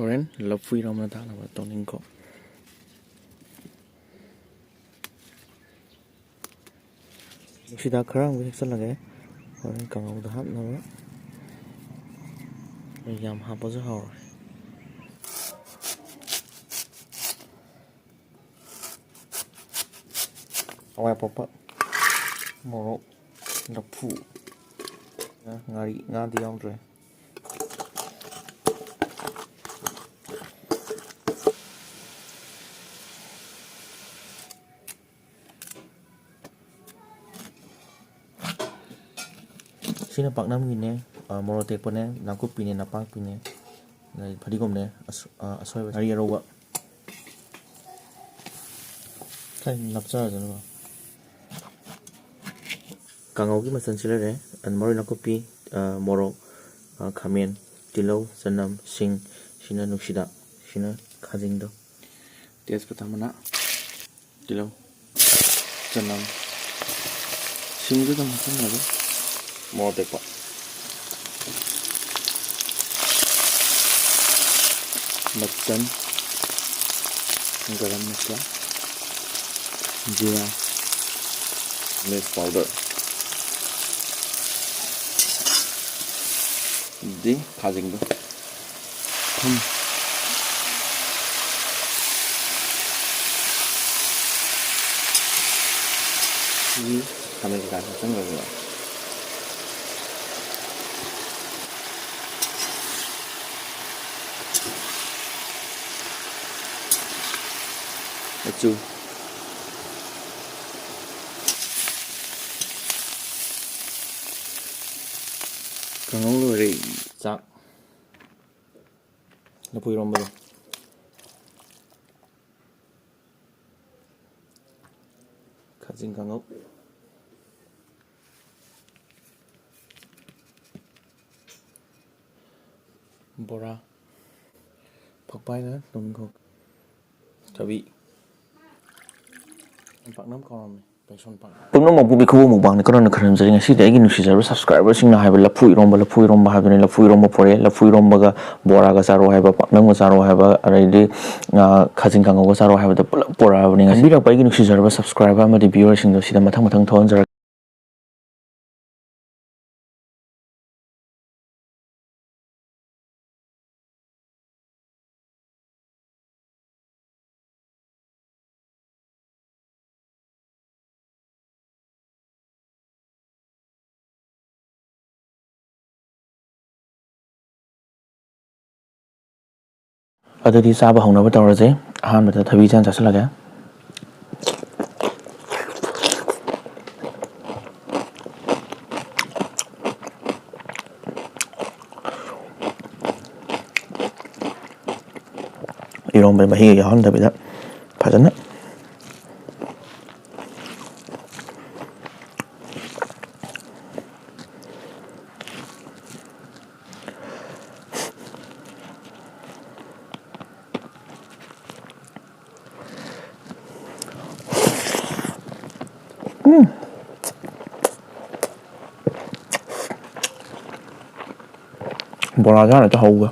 Horen lafui ramna thana ba toning ko sida khara ngi chalage horen kangau da hap na ba yam hapa ja haw awai papa morok lafu ngari nga di yaudre sina paknam gine morote pone nakup pine napak pine nai phadigom ne asoi ari roba kai napcha janu kangau gi masan sila re an moro nakupi morok khamen tilau sanam sing sina nuksida sina khajing do tes patamana tilau sanam sing do masan lago morote pa mutton garam masala जीरा मिर्च powder दी खाजिंग दो ये हमें क्या करना है Achu kangau lo re chak na pui rom ba khajing kangau bora phakpai na tum ko tabi pak nam kom Pumno mabubi ko mo bang karon karon jari ngasi dai ginu sijar subscriber sing na haiba lafu iromba habine lafu iromba pore lafu iromba ga bora ga saro haiba paknam ga saro haiba araide khajing kangau ga saro haiba da pora habine ngasi birak pai ginu sijar subscriber ma di viewer sing do sida mathang mathang thon jar adadi saba hongna ba tawraje ahan bata thabi chan chasalage iromba mahi ya honda bida phajana bora ra là cho hầu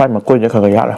Pai mà quên cho khờ gà rồi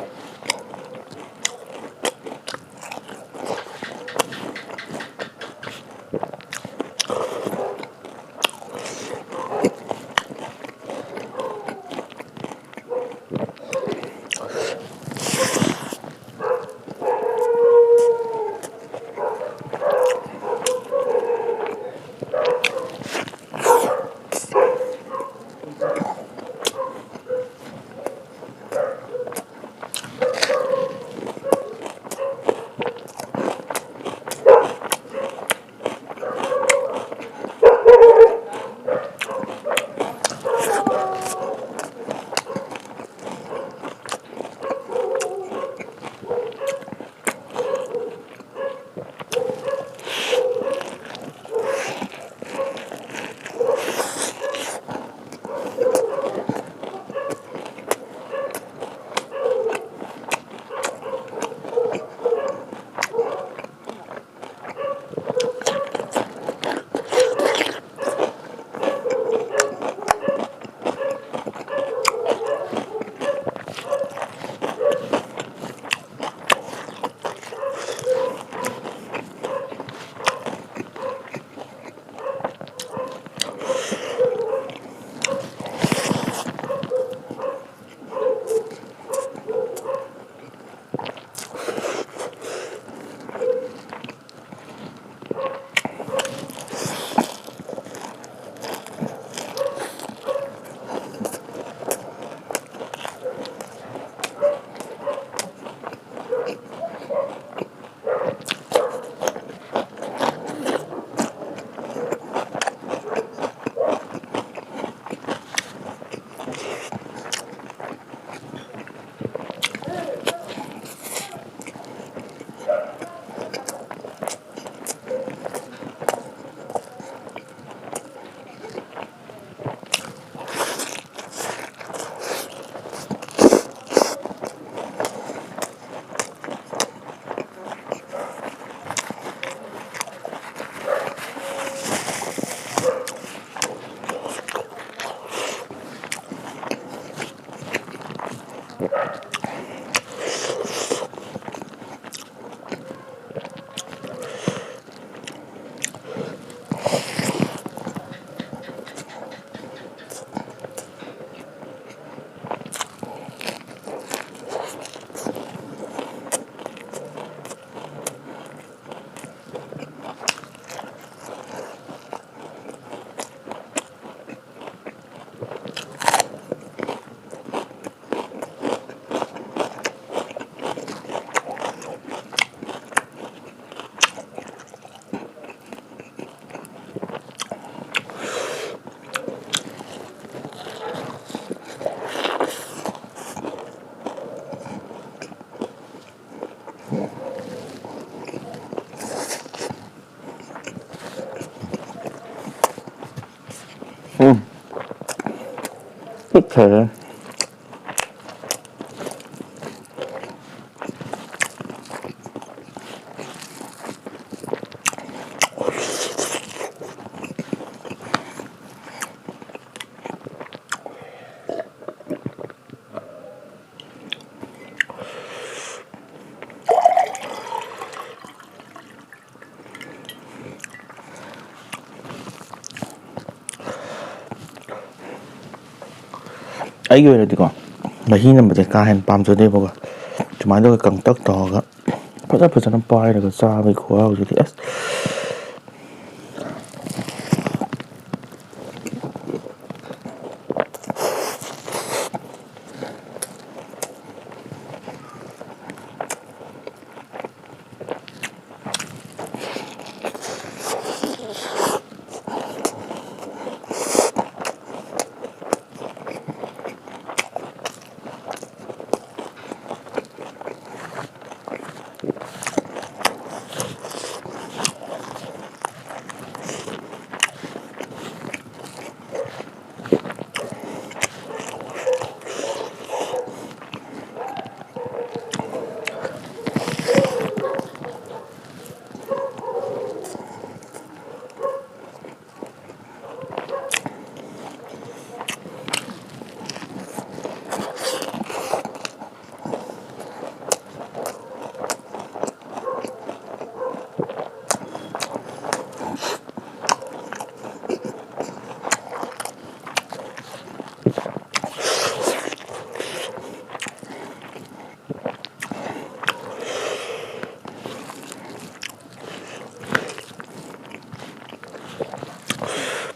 끝에 ꯑꯩꯒꯤ ꯑꯣꯏꯅꯗꯤꯀꯣ ꯃꯍꯤ ꯅꯝꯕꯁꯦ ꯀꯥ ꯍꯦꯟꯅ ꯄꯥꯝꯖꯗꯦꯕꯀꯣ ꯁꯨꯃꯥꯏꯅ ꯇꯧꯔꯒ ꯀꯪꯇꯛ ꯇꯧꯔꯒ ꯐꯖꯅ ꯄꯥꯏꯔꯒ ꯆꯥꯕꯒꯤ ꯈꯨꯍꯥꯎꯁꯤꯗꯤ ꯑꯁ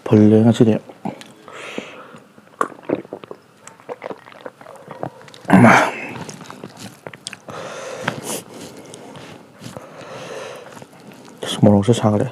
ꯐꯨꯜꯂꯦ ꯉꯁꯤꯗꯤ ꯃꯣꯔꯣꯛꯁꯨ ꯁꯥꯒꯠꯂꯦ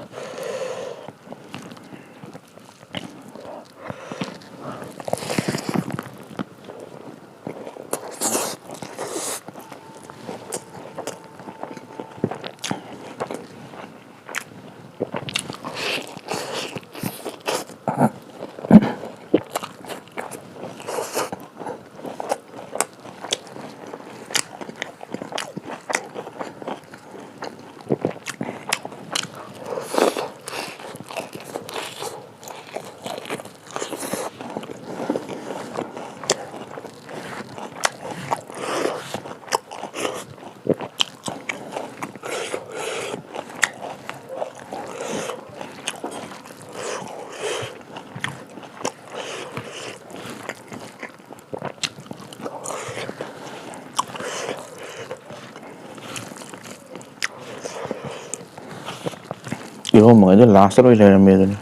이러면 ලා스트로 이래면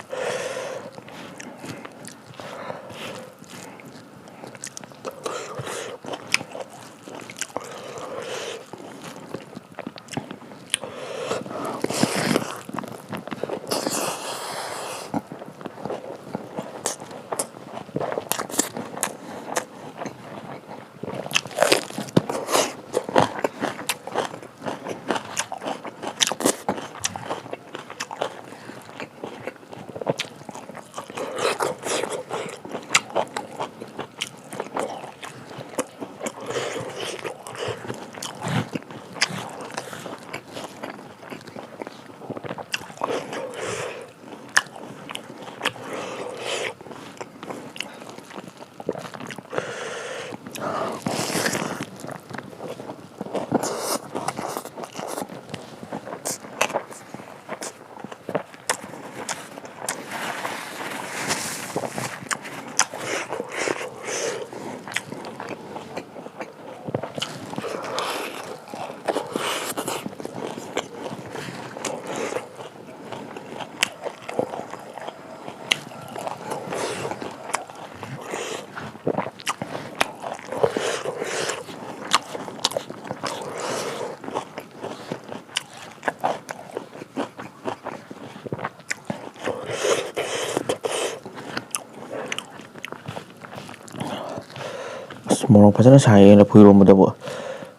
ꯃꯣꯔꯣꯛ ꯐꯖꯅ ꯁꯥꯏꯌꯦ ꯂꯐꯨ ꯏꯔꯣꯝꯕꯗꯕꯨ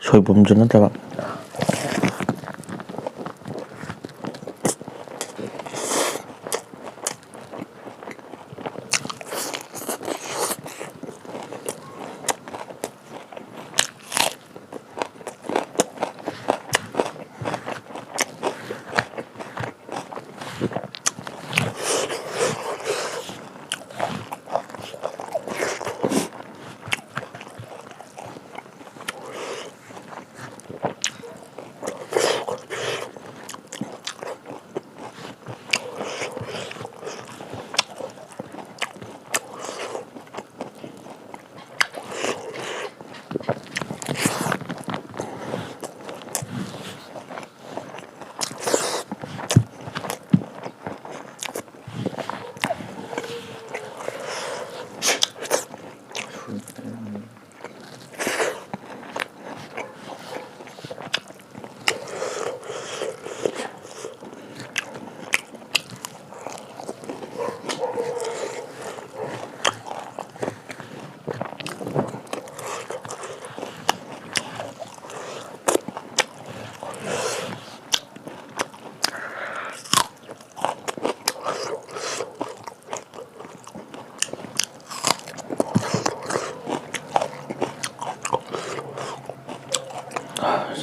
ꯁꯣꯏꯕꯨꯝꯁꯨ ꯅꯠꯇꯕ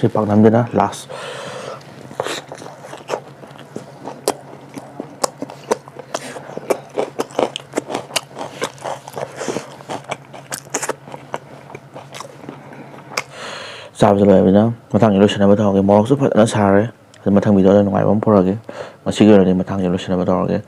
ꯁꯤ ꯄꯥꯛꯅꯝꯗꯨꯅ ꯂꯥꯁ ꯆꯥꯕꯁꯨ ꯂꯣꯏꯔꯕꯅꯤꯅ ꯃꯊꯪꯒꯤ ꯂꯣꯏꯁꯤꯟꯅꯕ ꯇꯧꯔꯒꯦ ꯃꯣꯔꯣꯛꯁꯨ ꯐꯖꯅ ꯁꯥꯔꯦ ꯑꯗꯨ ꯃꯊꯪ ꯚꯤꯗꯤꯑꯣꯗ ꯅꯨꯡꯉꯥꯏꯕ ꯑꯃ ꯄꯨꯔꯛꯑꯒꯦ ꯉꯁꯤꯒꯤ ꯑꯣꯏꯅꯗꯤ ꯃꯊꯪꯒꯤ ꯂꯣꯏꯁꯤꯟꯅꯕ ꯇꯧꯔꯒꯦ